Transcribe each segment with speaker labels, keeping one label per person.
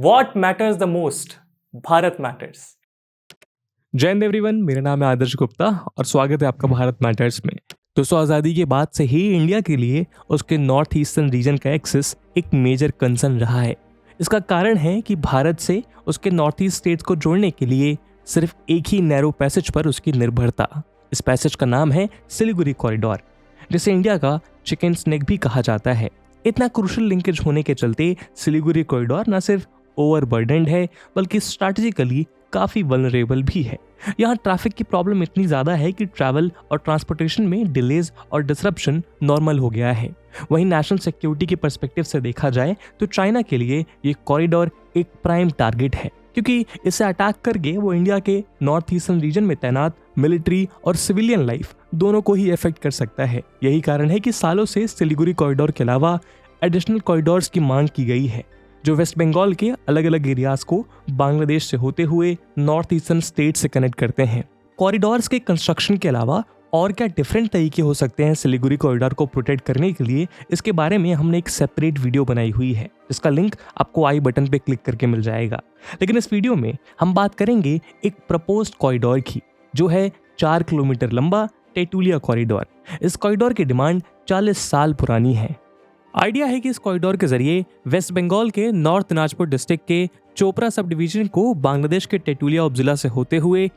Speaker 1: What matters the most? Bharat matters.
Speaker 2: जय Hind everyone, मेरा नाम है आदर्श गुप्ता और स्वागत है आपका भारत मैटर्स में। दोस्तों, आज़ादी के बाद से ही इंडिया के लिए उसके नॉर्थ ईस्टर्न रीजन का एक्सेस एक मेजर कंसर्न रहा है। इसका कारण है कि भारत से उसके नॉर्थ ईस्ट स्टेट्स को जोड़ने के लिए सिर्फ एक ही नैरो पैसेज पर उसकी निर्भरता। इस पैसेज का नाम है सिलीगुड़ी कॉरिडोर, जिसे इंडिया का चिकन स्नेक भी कहा जाता है। इतना क्रूशल लिंकेज होने के चलते सिलीगुड़ी कॉरिडोर न सिर्फ ओवरबर्डन्ड है बल्कि स्ट्रैटेजिकली काफ़ी वल्नरेबल भी है। यहाँ ट्रैफिक की प्रॉब्लम इतनी ज़्यादा है कि ट्रैवल और ट्रांसपोर्टेशन में डिलेज और डिसरप्शन नॉर्मल हो गया है। वहीं नेशनल सिक्योरिटी के पर्सपेक्टिव से देखा जाए तो चाइना के लिए ये कॉरिडोर एक प्राइम टारगेट है, क्योंकि इसे अटैक करके वो इंडिया के नॉर्थ ईस्टर्न रीजन में तैनात मिलिट्री और सिविलियन लाइफ दोनों को ही इफेक्ट कर सकता है। यही कारण है कि सालों से सिलीगुड़ी कॉरिडोर के अलावा एडिशनल कॉरिडोर्स की मांग की गई है, जो वेस्ट बंगाल के अलग अलग एरियाज को बांग्लादेश से होते हुए नॉर्थ ईस्टर्न स्टेट से कनेक्ट करते हैं। कॉरिडोर्स के कंस्ट्रक्शन के अलावा और क्या डिफरेंट तरीके हो सकते हैं सिलीगुड़ी कॉरिडोर को प्रोटेक्ट करने के लिए, इसके बारे में हमने एक सेपरेट वीडियो बनाई हुई है, जिसका लिंक आपको आई बटन पे क्लिक करके मिल जाएगा। लेकिन इस वीडियो में हम बात करेंगे एक प्रपोज्ड कॉरिडोर की, जो है 4 किलोमीटर लंबा टेटुलिया कॉरिडोर। इस कॉरिडोर की डिमांड 40 साल पुरानी है। आइडिया है कि इस कॉरिडोर के जरिए वेस्ट बंगाल के नॉर्थ दिनाजपुर डिस्ट्रिक्ट के चोपड़ा सब डिवीजन को बांग्लादेश के टेटुलिया उपजिला से होते हुए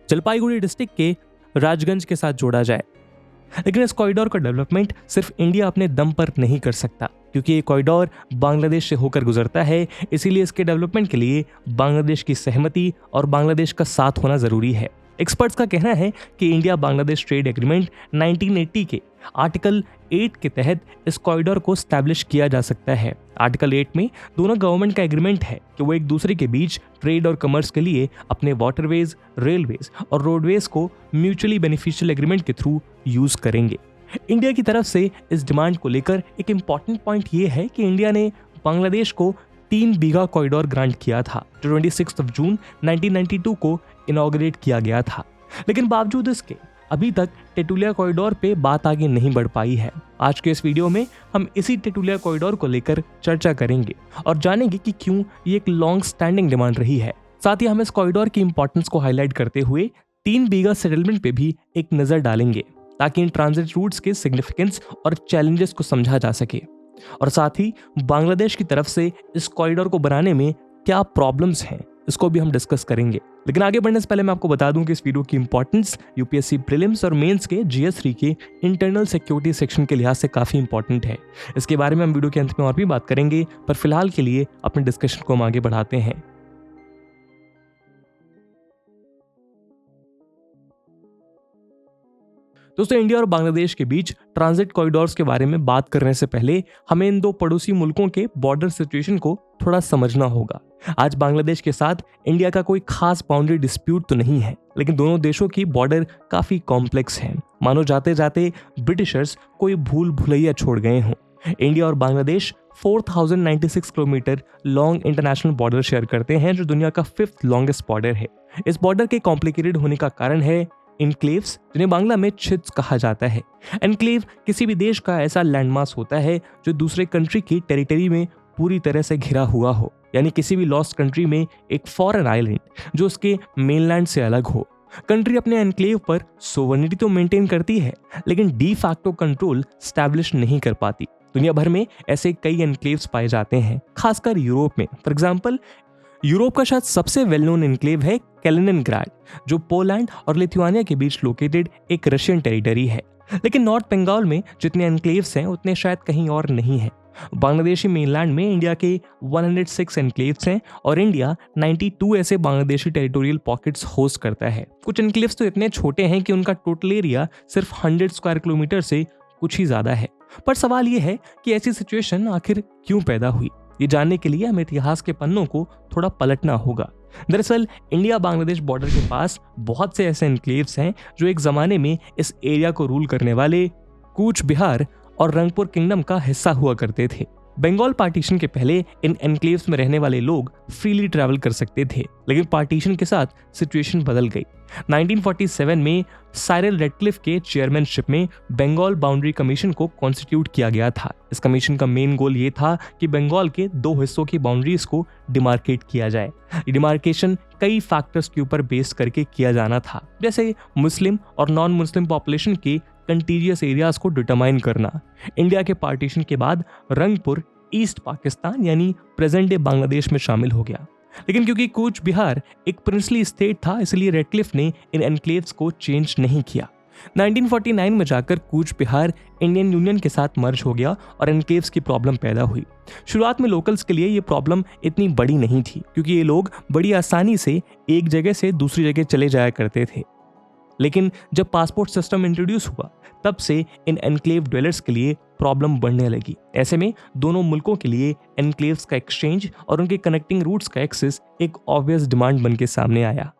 Speaker 2: जलपाईगुड़ी डिस्ट्रिक्ट के राजगंज के साथ जोड़ा जाए। लेकिन इस कॉरिडोर का डेवलपमेंट सिर्फ इंडिया अपने दम पर नहीं कर सकता, क्योंकि ये कॉरिडोर बांग्लादेश से होकर गुजरता है। इसीलिए इसके डेवलपमेंट के लिए बांग्लादेश की सहमति और बांग्लादेश का साथ होना जरूरी है। एक्सपर्ट्स का कहना है कि इंडिया बांग्लादेश ट्रेड एग्रीमेंट 1980 के आर्टिकल 8 के तहत इस कॉरिडोर को स्टैब्लिश किया जा सकता है। आर्टिकल 8 में दोनों गवर्नमेंट का एग्रीमेंट है कि वो एक दूसरे के बीच ट्रेड और कमर्स के लिए अपने वाटरवेज, रेलवेज और रोडवेज को म्यूचुअली बेनिफिशियल एग्रीमेंट के थ्रू यूज करेंगे। इंडिया की तरफ से इस डिमांड को लेकर एक इंपॉर्टेंट पॉइंट ये है कि इंडिया ने बांग्लादेश को 3 बीघा कॉरिडोर ग्रांट किया था, जो 26 जून 1992 को इनॉग्रेट किया गया था। लेकिन बावजूद इसके अभी तक टेटुलिया कॉरिडोर पे बात आगे नहीं बढ़ पाई है। आज के इस वीडियो में हम इसी टेटुलिया कॉरिडोर को लेकर चर्चा करेंगे और जानेंगे कि क्यों ये एक लॉन्ग स्टैंडिंग डिमांड रही है। साथ ही हम इस कॉरिडोर की इंपॉर्टेंस को हाईलाइट करते हुए 3 बीघा सेटलमेंट पे भी एक नजर डालेंगे, ताकि इन ट्रांजिट रूट्स के सिग्निफिकेंस और चैलेंजेस को समझा जा सके। और साथ ही बांग्लादेश की तरफ से इस कॉरिडोर को बनाने में क्या प्रॉब्लम्स हैं, इसको भी हम डिस्कस करेंगे। लेकिन आगे बढ़ने से पहले मैं आपको बता दूं कि इस वीडियो की इंपॉर्टेंस यूपीएससी प्रीलिम्स और मेंस के GS3 के इंटरनल सिक्योरिटी सेक्शन के लिहाज से काफी इंपॉर्टेंट है। इसके बारे में हम वीडियो के अंत में और भी बात करेंगे, पर फिलहाल के लिए अपने डिस्कशन को हम आगे बढ़ाते हैं। दोस्तों, इंडिया और बांग्लादेश के बीच ट्रांजिट कॉरिडोर्स के बारे में बात करने से पहले हमें इन दो पड़ोसी मुल्कों के बॉर्डर सिचुएशन को थोड़ा समझना होगा। आज बांग्लादेश के साथ इंडिया का कोई खास बाउंड्री डिस्प्यूट तो नहीं है, लेकिन दोनों देशों की बॉर्डर काफी कॉम्प्लेक्स है। मानो जाते जाते ब्रिटिशर्स कोई भूल भुलैया छोड़ गए हों। इंडिया और Bangladesh 4096 kilometre long international border share करते हैं, जो दुनिया का 5th लॉन्गेस्ट बॉर्डर है। इस बॉर्डर के कॉम्प्लिकेटेड होने का कारण है इनक्लेव्स, जिन्हें बांग्ला में छिद्स कहा जाता है। एनक्लेव किसी भी देश का ऐसा लैंडमास होता है जो दूसरे कंट्री की टेरिटरी में पूरी तरह से घिरा हुआ हो, यानी किसी भी लॉस्ट कंट्री में एक फॉरेन आइलैंड जो उसके मेनलैंड से अलग हो। कंट्री अपने एनक्लेव पर सोवरेनिटी तो मेंटेन करती है, लेकिन डी फैक्टो कंट्रोल स्टैब्लिश नहीं कर पाती। दुनिया भर में ऐसे कई एनक्लेव्स पाए जाते हैं, खासकर यूरोप में। फॉर एग्जाम्पल, यूरोप का शायद सबसे वेल नोन एनक्लेव है कैलिनिनग्राड, जो पोलैंड और लिथुआनिया के बीच लोकेटेड एक रशियन टेरिटरी है। लेकिन नॉर्थ बंगाल में जितने एनक्लेव्स हैं उतने शायद कहीं और नहीं है। बांग्लादेशी मेनलैंड में इंडिया के 106 एनक्लेव्स हैं और इंडिया 92 ऐसे बांग्लादेशी टेरिटोरियल पॉकेट्स होस्ट करता है। कुछ एनक्लेव्स तो इतने छोटे हैं कि उनका टोटल एरिया सिर्फ 100 स्क्वायर किलोमीटर से कुछ ही ज्यादा है। पर सवाल यह है कि ऐसी सिचुएशन आखिर क्यों पैदा हुई। ये जानने के लिए हमें इतिहास के पन्नों को थोड़ा पलटना होगा। दरअसल इंडिया बांग्लादेश बॉर्डर के पास बहुत से ऐसे एनक्लेव्स हैं जो एक जमाने में इस एरिया को रूल करने वाले कूच बिहार और रंगपुर किंगडम का हिस्सा हुआ करते थे। बंगाल पार्टीशन के पहले इन एनक्लेव्स में रहने वाले लोग फ्रीली ट्रैवल कर सकते थे, लेकिन पार्टीशन के साथ सिचुएशन बदल गई। 1947 में साइरल रेडक्लिफ के चेयरमैनशिप में बंगाल बाउंड्री कमीशन को कॉन्स्टिट्यूट किया गया था। इस कमीशन का मेन गोल ये था कि बंगाल के 2 हिस्सों की बाउंड्रीज को डिमार्केट किया जाए। ये डिमार्केशन कई फैक्टर्स के ऊपर बेस करके किया जाना था, जैसे मुस्लिम और नॉन मुस्लिम पॉपुलेशन के कंटीजियस एरियाज को डिटरमाइन करना। इंडिया के पार्टीशन के बाद रंगपुर ईस्ट पाकिस्तान यानी प्रेजेंट डे बांग्लादेश में शामिल हो गया, लेकिन क्योंकि कूच बिहार एक प्रिंसली स्टेट था, इसलिए रेडक्लिफ ने इन एनक्लेव्स को चेंज नहीं किया। 1949 में जाकर कूच बिहार इंडियन यूनियन के साथ मर्ज हो गया और एनक्लेव्स की प्रॉब्लम पैदा हुई। शुरुआत में लोकल्स के लिए ये प्रॉब्लम इतनी बड़ी नहीं थी, क्योंकि ये लोग बड़ी आसानी से एक जगह से दूसरी जगह चले जाया करते थे। लेकिन जब पासपोर्ट सिस्टम इंट्रोड्यूस हुआ, तब से इन एनक्लेव ड्वेलर्स के लिए प्रॉब्लम बढ़ने लगी। ऐसे में दोनों मुल्कों के लिए एनक्लेव्स का एक्सचेंज और उनके कनेक्टिंग रूट्स का एक्सेस एक ऑब्वियस डिमांड बन के सामने आया।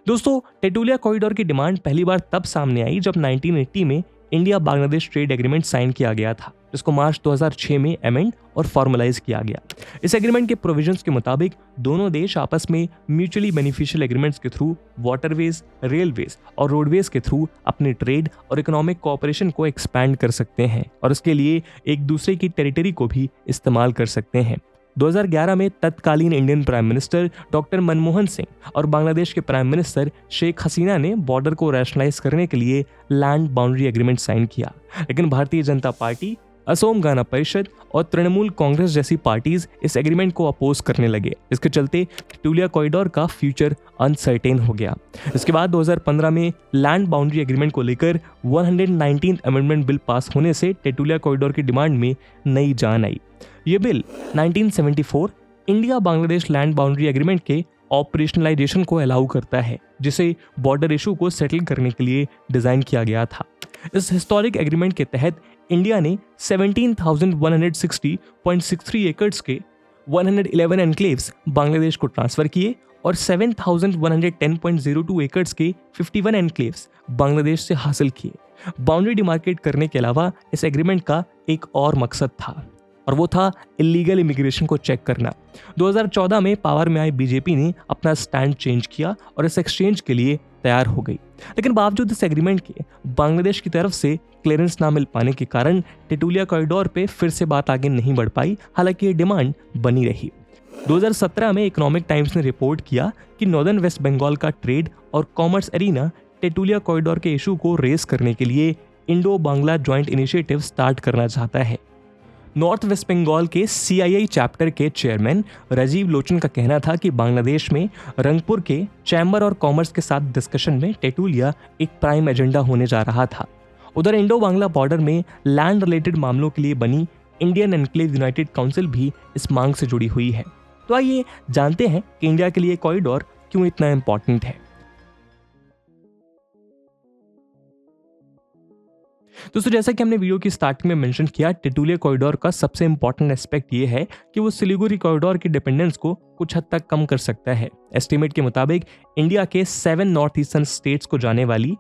Speaker 2: दोस्तों, टेटुलिया कॉरिडोर की डिमांड पहली बार तब सामने आई जब 1980 में India Bangladesh trade agreement sign किया गया था, जिसको मार्च 2006 में अमेंड और फॉर्मलाइज किया गया। इस एग्रीमेंट के प्रोविजंस के मुताबिक दोनों देश आपस में म्यूचुअली बेनिफिशियल एग्रीमेंट्स के थ्रू वाटरवेज, रेलवेज और रोडवेज के थ्रू अपने ट्रेड और इकोनॉमिक कोऑपरेशन को एक्सपैंड कर सकते हैं और इसके लिए एक दूसरे की टेरिटरी को भी इस्तेमाल कर सकते हैं। 2011 में तत्कालीन Indian prime minister doctor Manmohan Singh और बांग्लादेश के प्राइम मिनिस्टर शेख हसीना ने बॉर्डर को रैशनलाइज करने के लिए लैंड बाउंड्री एग्रीमेंट साइन किया, लेकिन भारतीय जनता पार्टी, असोम गण परिषद और तृणमूल कांग्रेस जैसी पार्टीज इस एग्रीमेंट को अपोज करने लगे। इसके चलते टेटुलिया कॉरिडोर का फ्यूचर अनसर्टेन हो गया। इसके बाद 2015 में लैंड बाउंड्री एग्रीमेंट को लेकर 119th अमेंडमेंट बिल पास होने से टेटुलिया कॉरिडोर की डिमांड में नई जान आई। ये bill 1974 India Bangladesh land boundary agreement के ऑपरेशनलाइजेशन को अलाउ करता है, जिसे बॉर्डर इशू को सेटल करने के लिए डिजाइन किया गया था। इस हिस्टोरिक एग्रीमेंट के तहत इंडिया ने 17,160.63 एकड़्स के 111 एनक्लेव्स बांग्लादेश को ट्रांसफर किए और 7,110.02 एकड़्स के 51 एनक्लेव्स बांग्लादेश से हासिल किए। बाउंड्री डिमार्केट करने के अलावा इस एग्रीमेंट का एक और मकसद था, और वो था इलीगल इमिग्रेशन को चेक करना। 2014 में पावर में आई बीजेपी ने अपना स्टैंड चेंज किया और इस एक्सचेंज के लिए तैयार हो गई, लेकिन बावजूद इस एग्रीमेंट के बांग्लादेश की तरफ से क्लियरेंस ना मिल पाने के कारण टेटुलिया कॉरिडोर पे फिर से बात आगे नहीं बढ़ पाई, हालांकि ये डिमांड बनी रही। 2017 में इकोनॉमिक टाइम्स ने रिपोर्ट किया कि नॉर्दर्न वेस्ट बंगाल का ट्रेड और कॉमर्स एरिना टेटुलिया कॉरिडोर के इशू को रेस करने के लिए Indo Bangla joint initiative start करना चाहता है। नॉर्थ वेस्ट बंगाल के CII चैप्टर के चेयरमैन राजीव लोचन का कहना था कि बांग्लादेश में रंगपुर के चैम्बर और कॉमर्स के साथ डिस्कशन में टेटुलिया एक प्राइम एजेंडा होने जा रहा था। उधर इंडो बांग्ला बॉर्डर में लैंड रिलेटेड मामलों के लिए बनी इंडियन एनक्लेव यूनाइटेड काउंसिल भी इस मांग से जुड़ी हुई है। तो आइए जानते हैं कि इंडिया के लिए कॉरिडोर क्यों इतना इंपॉर्टेंट है। दोस्तों, जैसा कि हमने वीडियो की स्टार्टिंग में मेंशन किया, टेटुलिया कॉरिडोर का सबसे इंपॉर्टेंट एस्पेक्ट ये है कि वो सिलीगुड़ी कॉरिडोर की डिपेंडेंस को कुछ हद तक कम कर सकता है। एस्टिमेट के मुताबिक इंडिया के 7 नॉर्थ ईस्टर्न स्टेट्स को जाने वाली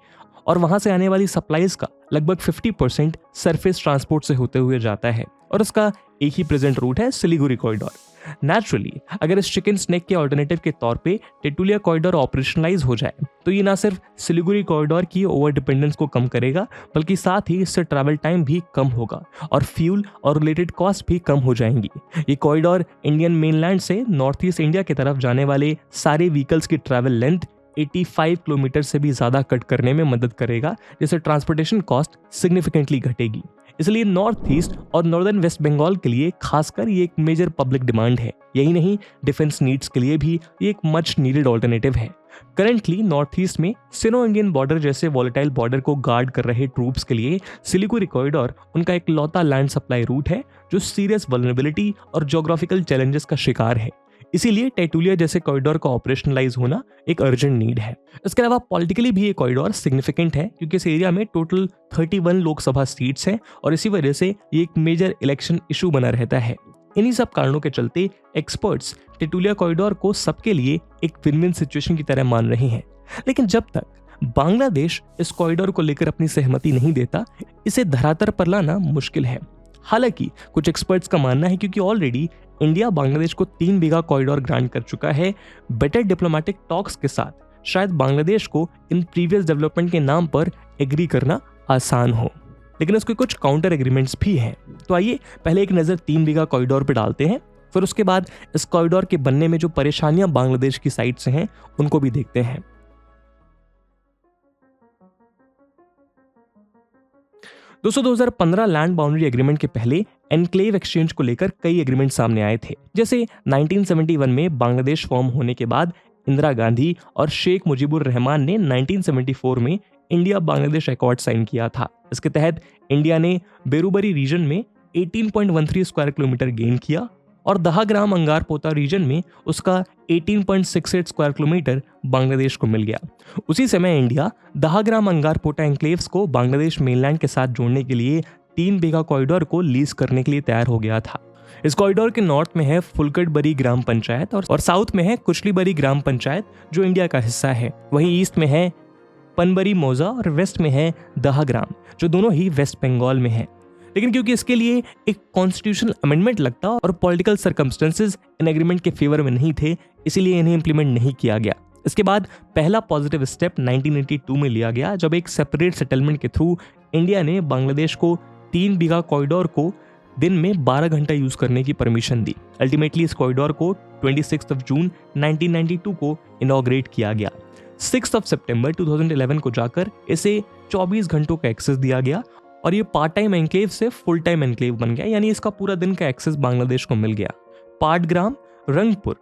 Speaker 2: और वहां से आने वाली सप्लाईज का लगभग 50% सरफेस ट्रांसपोर्ट से होते हुए जाता है और उसका एक ही प्रेजेंट रूट है, सिलीगुड़ी कॉरिडोर। नेचुरली अगर इस चिकन स्नेक के ऑल्टरनेटिव के तौर पे टेटुलिया कॉरिडोर ऑपरेशनलाइज हो जाए तो ये ना सिर्फ सिलीगुड़ी कॉरिडोर की ओवर डिपेंडेंस को कम करेगा, बल्कि साथ ही इससे ट्रैवल टाइम भी कम होगा और फ्यूल और रिलेटेड कॉस्ट भी कम हो जाएंगी। ये कॉरिडोर इंडियन मेनलैंड से नॉर्थ ईस्ट इंडिया की तरफ जाने वाले सारे व्हीकल्स की ट्रैवल लेंथ 85 किलोमीटर से भी ज्यादा कट करने में मदद करेगा, जिससे ट्रांसपोर्टेशन कॉस्ट सिग्निफिकेंटली घटेगी। इसलिए नॉर्थ ईस्ट और नॉर्दर्न वेस्ट बंगाल के लिए खासकर ये एक मेजर पब्लिक डिमांड है। यही नहीं, डिफेंस नीड्स के लिए भी ये एक मच नीडेड ऑल्टरनेटिव है। करंटली नॉर्थ ईस्ट में सिनो इंडियन बॉर्डर जैसे वॉलेटाइल बॉर्डर को गार्ड कर रहे ट्रूप्स के लिए सिलीगुड़ी कॉरिडोर उनका एक लौता लैंड सप्लाई रूट है जो सीरियस वल्नरेबिलिटी और ज्योग्राफिकल चैलेंजेस का शिकार है। इसीलिए टेटुलिया जैसे कॉरिडोर का ऑपरेशनलाइज होना एक अर्जेंट नीड है। इसके अलावा पॉलिटिकली भी ये कॉरिडोर सिग्निफिकेंट है, क्योंकि इस एरिया में टोटल 31 लोकसभा सीट्स हैं और इसी वजह से ये एक मेजर इलेक्शन इशू बना रहता है। इन्हीं सब कारणों के चलते एक्सपर्ट्स टेटुलिया कॉरिडोर को सबके लिए एक विन विन सिचुएशन की तरह मान रहे हैं। लेकिन जब तक बांग्लादेश इस कॉरिडोर को लेकर अपनी सहमति नहीं देता, इसे धरातल पर लाना मुश्किल है। हालांकि कुछ एक्सपर्ट्स का मानना है क्योंकि ऑलरेडी इंडिया बांग्लादेश को 3 बीघा कॉरिडोर ग्रांट कर चुका है, बेटर डिप्लोमेटिक टॉक्स के साथ शायद बांग्लादेश को इन प्रीवियस डेवलपमेंट के नाम पर एग्री करना आसान हो। लेकिन उसके कुछ काउंटर एग्रीमेंट्स भी हैं। तो आइए पहले एक नज़र 3 बीघा कॉरिडोर पर डालते हैं, फिर उसके बाद इस कॉरिडोर के बनने में जो परेशानियां बांग्लादेश की साइड से हैं उनको भी देखते हैं। दोस्तों 2015 लैंड बाउंड्री एग्रीमेंट के पहले एनक्लेव एक्सचेंज को लेकर कई एग्रीमेंट सामने आए थे। जैसे 1971 में बांग्लादेश फॉर्म होने के बाद इंदिरा गांधी और शेख मुजीबुर रहमान ने 1974 में इंडिया बांग्लादेश अकॉर्ड साइन किया था। इसके तहत इंडिया ने बेरुबरी रीजन में 18.13 स्क्वायर किलोमीटर गेन किया और दहाग्राम अंगारपोता रीजन में उसका 18.68 स्क्वायर किलोमीटर बांग्लादेश को मिल गया। उसी समय इंडिया दहाग्राम अंगारपोता एन्क्लेव्स को बांग्लादेश मेनलैंड के साथ जोड़ने के लिए 3 बीघा कॉरिडोर को लीज करने के लिए तैयार हो गया था। इस कॉरिडोर के नॉर्थ में है फुलकटबरी ग्राम पंचायत और साउथ में है कुचलीबरी ग्राम पंचायत जो इंडिया का हिस्सा है। वहीं ईस्ट में है पनबरी मौजा और वेस्ट में है दहाग्राम जो दोनों ही वेस्ट बंगाल में है। लेकिन क्योंकि इसके लिए एक कॉन्स्टिट्यूशनल अमेंडमेंट लगता और पॉलिटिकल सर्कमस्टेंसेस इन एग्रीमेंट के फेवर में नहीं थे, इसीलिए इन्हें इंप्लीमेंट नहीं किया गया। इसके बाद पहला पॉजिटिव स्टेप 1982 में लिया गया जब एक सेपरेट सेटलमेंट के थ्रू इंडिया ने बांग्लादेश को 3 बीघा कॉरिडोर को दिन में 12 घंटा यूज करने की परमिशन दी। अल्टीमेटली इस कॉरिडोर को 26 जून 1992 को इनॉग्रेट किया गया। 6 सितंबर 2011 को जाकर इसे 24 घंटों का एक्सेस दिया गया और ये पार्ट टाइम एन्क्लेव से फुल टाइम एन्क्लेव बन गया, यानी इसका पूरा दिन का एक्सेस बांग्लादेश को मिल गया। पाटग्राम, रंगपुर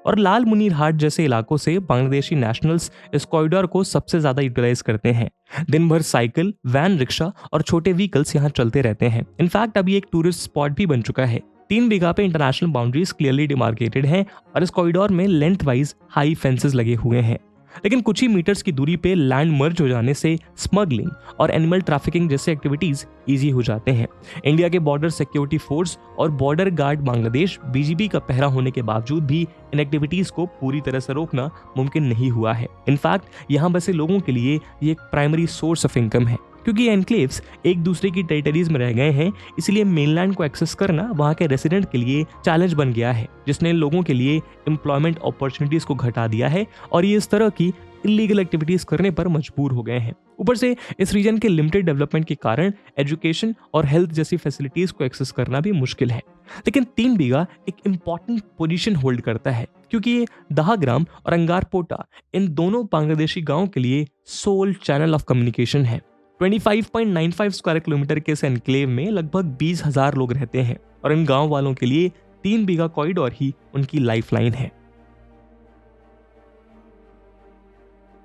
Speaker 2: और लाल मुनीर हाट जैसे इलाकों से बांग्लादेशी नेशनल्स इस कॉरिडोर को सबसे ज्यादा यूटिलाइज करते हैं। दिन भर साइकिल, वैन, रिक्शा और छोटे व्हीकल्स यहाँ चलते रहते हैं। इनफैक्ट अभी एक टूरिस्ट स्पॉट भी बन चुका है। 3 बीघा पे इंटरनेशनल बाउंड्रीज क्लियरली डिमार्केटेड हैं और इस कॉरिडोर में लेंथ वाइज हाई फेंसेस लगे हुए हैं। लेकिन कुछ ही मीटर्स की दूरी पे लैंड मर्ज हो जाने से स्मगलिंग और एनिमल ट्रैफिकिंग जैसे एक्टिविटीज इजी हो जाते हैं। इंडिया के बॉर्डर सिक्योरिटी फोर्स और बॉर्डर गार्ड बांग्लादेश बीजीबी का पहरा होने के बावजूद भी इन एक्टिविटीज को पूरी तरह से रोकना मुमकिन नहीं हुआ है। इनफैक्ट यहाँ बसे लोगों के लिए ये एक प्राइमरी सोर्स ऑफ इनकम है। क्योंकि ये एनक्लेव्स एक दूसरे की टेरिटरीज में रह गए हैं, इसलिए मेनलैंड को एक्सेस करना वहाँ के रेसिडेंट के लिए चैलेंज बन गया है, जिसने लोगों के लिए एम्प्लॉयमेंट अपॉर्चुनिटीज को घटा दिया है और ये इस तरह की इलीगल एक्टिविटीज करने पर मजबूर हो गए हैं। ऊपर से इस रीजन के लिमिटेड डेवलपमेंट के कारण एजुकेशन और हेल्थ जैसी फैसिलिटीज को एक्सेस करना भी मुश्किल है। लेकिन 3 बीघा एक इंपॉर्टेंट पोजीशन होल्ड करता है क्योंकि ये दहाग्राम और अंगारपोटा इन दोनों बांग्लादेशी गांवों के लिए सोल चैनल ऑफ कम्युनिकेशन है। 25.95 स्क्वायर किलोमीटर के इस एनक्लेव में लगभग 20,000 लोग रहते हैं और इन गांव वालों के लिए 3 बीघा कॉरिडोर ही उनकी लाइफलाइन है।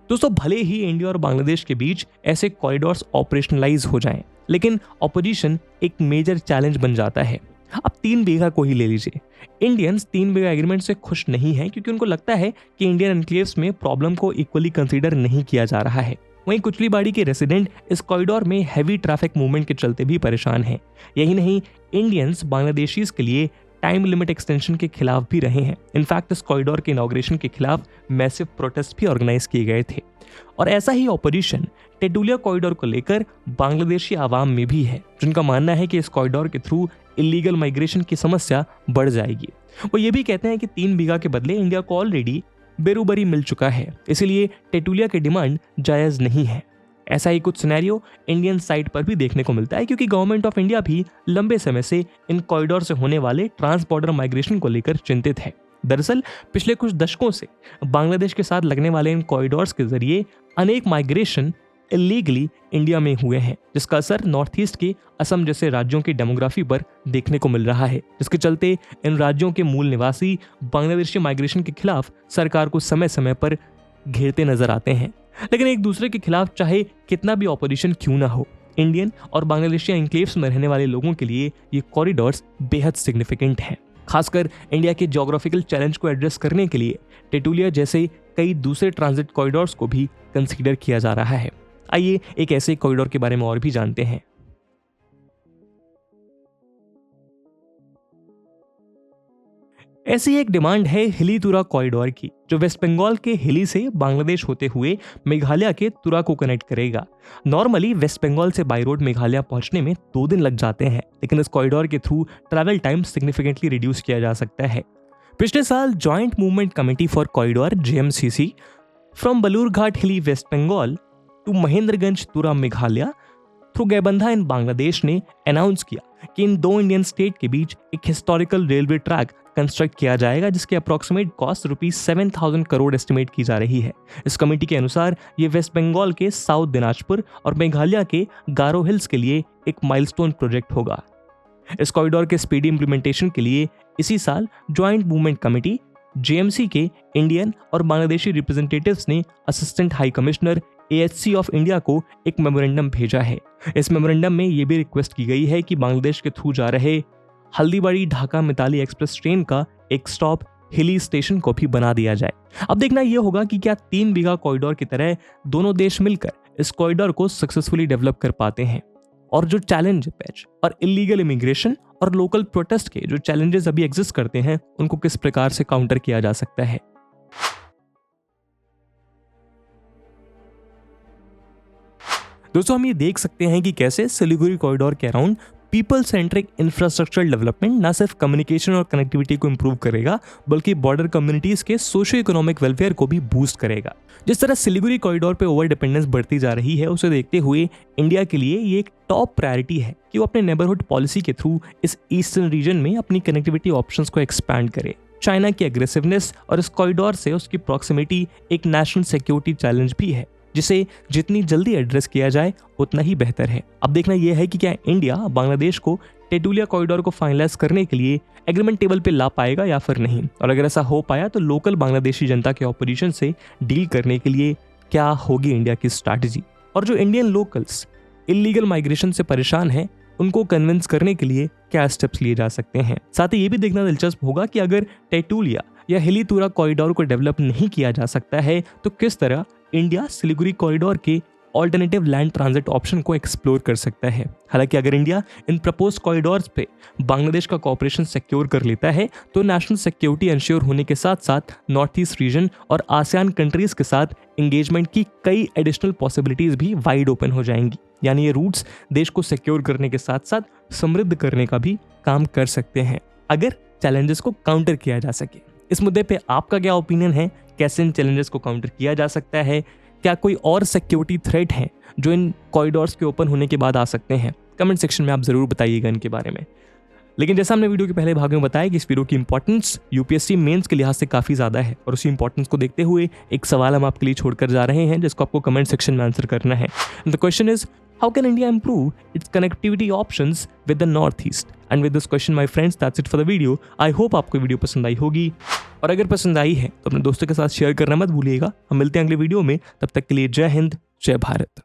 Speaker 2: दोस्तों भले ही इंडिया और बांग्लादेश के बीच ऐसे कॉरिडोर्स ऑपरेशनलाइज हो जाएं, लेकिन ऑपोजिशन एक मेजर चैलेंज बन जाता है। अब 3 बीघा को ही ले लीजिए। इंडियंस 3 बीघा एग्रीमेंट से खुश नहीं है क्योंकि उनको लगता है कि इंडियन एनक्लेव्स में प्रॉब्लम को इक्वली कंसीडर नहीं किया जा रहा है। वहीं कुचलीबाड़ी के रेसिडेंट इस कॉरिडोर में हैवी ट्रैफिक मूवमेंट के चलते भी परेशान हैं। यही नहीं, इंडियंस बांग्लादेशीज के लिए टाइम लिमिट एक्सटेंशन के खिलाफ भी रहे हैं। इनफैक्ट इस कॉरिडोर के इनॉग्रेशन के खिलाफ मैसिव प्रोटेस्ट भी ऑर्गेनाइज किए गए थे। और ऐसा ही ऑपोजिशन टेटुलिया कॉरिडोर को लेकर बांग्लादेशी आवाम में भी है, जिनका मानना है कि इस कॉरिडोर के थ्रू इलीगल माइग्रेशन की समस्या बढ़ जाएगी। वो ये भी कहते हैं कि 3 बीघा के बदले इंडिया को ऑलरेडी बेरुबरी मिल चुका है, इसलिए टेटुलिया की डिमांड जायज नहीं है। ऐसा ही कुछ सिनेरियो इंडियन साइड पर भी देखने को मिलता है क्योंकि गवर्नमेंट ऑफ इंडिया भी लंबे समय से इन कॉरिडोर से होने वाले ट्रांस बॉर्डर माइग्रेशन को लेकर चिंतित है। दरअसल पिछले कुछ दशकों से बांग्लादेश के साथ लगने वाले इन कॉरिडोर्स के जरिए अनेक माइग्रेशन इलीगली इंडिया में हुए हैं, जिसका असर नॉर्थ ईस्ट के असम जैसे राज्यों की डेमोग्राफी पर देखने को मिल रहा है, जिसके चलते इन राज्यों के मूल निवासी बांग्लादेशी माइग्रेशन के खिलाफ सरकार को समय समय पर घेरते नजर आते हैं। लेकिन एक दूसरे के खिलाफ चाहे कितना भी ऑपोजिशन क्यों ना हो, इंडियन और बांग्लादेशी एन्क्लेव्स में रहने वाले लोगों के लिए ये कॉरिडोर्स बेहद सिग्निफिकेंट हैं। खासकर इंडिया के ज्योग्राफिकल चैलेंज को एड्रेस करने के लिए टेटुलिया जैसे कई दूसरे ट्रांजिट कॉरिडोर्स को भी कंसीडर किया जा रहा है। आइए एक ऐसे कॉरिडोर के बारे में और भी जानते हैं। ऐसी एक डिमांड है हिली तुरा कॉरिडोर की, जो वेस्ट बंगाल के हिली से बांग्लादेश होते हुए मेघालय के तुरा को कनेक्ट करेगा। नॉर्मली वेस्ट बंगाल से बाई रोड मेघालय पहुंचने में 2 दिन लग जाते हैं, लेकिन इस कॉरिडोर के through travel time significantly reduce किया जा सकता है। पिछले साल joint movement committee for corridor JMCC from Balurghat Hili West Bengal to Mahendraganj Tura Meghalaya through Gaibandha in Bangladesh ने अनाउंस किया कि इन 2 इंडियन स्टेट के बीच एक हिस्टोरिकल रेलवे ट्रैक कंस्ट्रक्ट किया जाएगा, जिसके अप्रोक्सीमेट कॉस्ट ₹7,000 करोड़ एस्टिमेट की जा रही है। इस कमेटी के अनुसार ये वेस्ट बंगाल के साउथ दिनाजपुर और मेघालय के गारो हिल्स के लिए एक माइलस्टोन प्रोजेक्ट होगा। इस कॉरिडोर के स्पीडी इंप्लीमेंटेशन के लिए इसी साल ज्वाइंट मूवमेंट कमेटी JMC के इंडियन और बांग्लादेशी रिप्रेजेंटेटिव्स ने assistant high commissioner AHC of India को एक मेमोरेंडम भेजा है। इस मेमोरेंडम में यह भी रिक्वेस्ट की गई है कि बांग्लादेश के थ्रू जा रहे हल्दीबाड़ी ढाका मिताली एक्सप्रेस ट्रेन का एक स्टॉप हिली स्टेशन को भी बना दिया जाए। अब देखना यह होगा कि क्या 3 बीघा कॉरिडोर की तरह दोनों देश मिलकर इस कॉरिडोर को सक्सेसफुली डेवलप कर पाते हैं, और जो चैलेंज पैच और इलीगल इमिग्रेशन और लोकल प्रोटेस्ट के जो चैलेंजेस अभी एग्जिस्ट करते हैं उनको किस प्रकार से काउंटर किया जा सकता है। दोस्तों, हम ये देख सकते हैं कि कैसे सिलीगुड़ी कॉरिडोर के around people centric infrastructure development न सिर्फ कम्युनिकेशन और कनेक्टिविटी को इंप्रूव करेगा, बल्कि बॉर्डर कम्युनिटीज के सोशियो इकोनॉमिक वेलफेयर को भी बूस्ट करेगा। जिस तरह सिलीगुड़ी कॉरिडोर पे ओवर डिपेंडेंस बढ़ती जा रही है, उसे देखते हुए इंडिया के लिए ये एक टॉप प्रायोरिटी है कि वो अपने नेबरहुड पॉलिसी के थ्रू इस ईस्टर्न रीजन में अपनी कनेक्टिविटी ऑप्शंस को एक्सपैंड करे। चाइना की एग्रेसिवनेस और इस कॉरिडोर से उसकी प्रॉक्सिमिटी एक नेशनल सिक्योरिटी चैलेंज भी है, जिसे जितनी जल्दी एड्रेस किया जाए उतना ही बेहतर है। अब देखना यह है कि क्या इंडिया बांग्लादेश को टेटुलिया कॉरिडोर को फाइनलाइज करने के लिए एग्रीमेंट टेबल पे ला पाएगा या फिर नहीं, और अगर ऐसा हो पाया तो लोकल बांग्लादेशी जनता के ऑपोजिशन से डील करने के लिए क्या होगी इंडिया की स्ट्रैटेजी, और जो इंडियन लोकल्स इलीगल माइग्रेशन से परेशान हैं उनको कन्विंस करने के लिए क्या स्टेप्स लिए जा सकते हैं। साथ ही ये भी देखना दिलचस्प होगा कि अगर टेटुलिया या हिली तुरा कॉरिडोर को डेवलप नहीं किया जा सकता है तो किस तरह इंडिया सिलीगुड़ी कॉरिडोर के ऑल्टरनेटिव लैंड ट्रांजिट ऑप्शन को एक्सप्लोर कर सकता है। हालांकि अगर इंडिया इन प्रपोज कॉरिडोर्स पे बांग्लादेश का कोऑपरेशन सिक्योर कर लेता है तो नेशनल सिक्योरिटी इंश्योर होने के साथ साथ नॉर्थ ईस्ट रीजन और आसियान कंट्रीज के साथ एंगेजमेंट की कई एडिशनल पॉसिबिलिटीज भी वाइड ओपन हो जाएंगी। यानी ये रूट्स देश को सिक्योर करने के साथ साथ समृद्ध करने का भी काम कर सकते हैं, अगर चैलेंजेस को काउंटर किया जा सके। इस मुद्दे पे आपका क्या ओपिनियन है? कैसे इन चैलेंजेस को काउंटर किया जा सकता है? क्या कोई और सिक्योरिटी थ्रेट है जो इन कॉरिडोर्स के ओपन होने के बाद आ सकते हैं? कमेंट सेक्शन में आप जरूर बताइएगा इनके बारे में। लेकिन जैसा हमने वीडियो के पहले भाग में बताया कि इस वीडियो की इंपॉर्टेंस यूपीएससी मेंस के लिहाज से काफी ज्यादा है, और उसी इंपॉर्टेंस को देखते हुए एक सवाल हम आपके लिए छोड़कर जा रहे हैं जिसको आपको कमेंट सेक्शन में आंसर करना है। The question is, how can India improve its connectivity options with the Northeast? And with this question, my friends, that's it for the video. I hope आपको वीडियो पसंद आई होगी, और अगर पसंद आई है तो अपने दोस्तों के साथ शेयर करना मत भूलिएगा। हम मिलते हैं अगले वीडियो में, तब तक के लिए जय हिंद, जय भारत।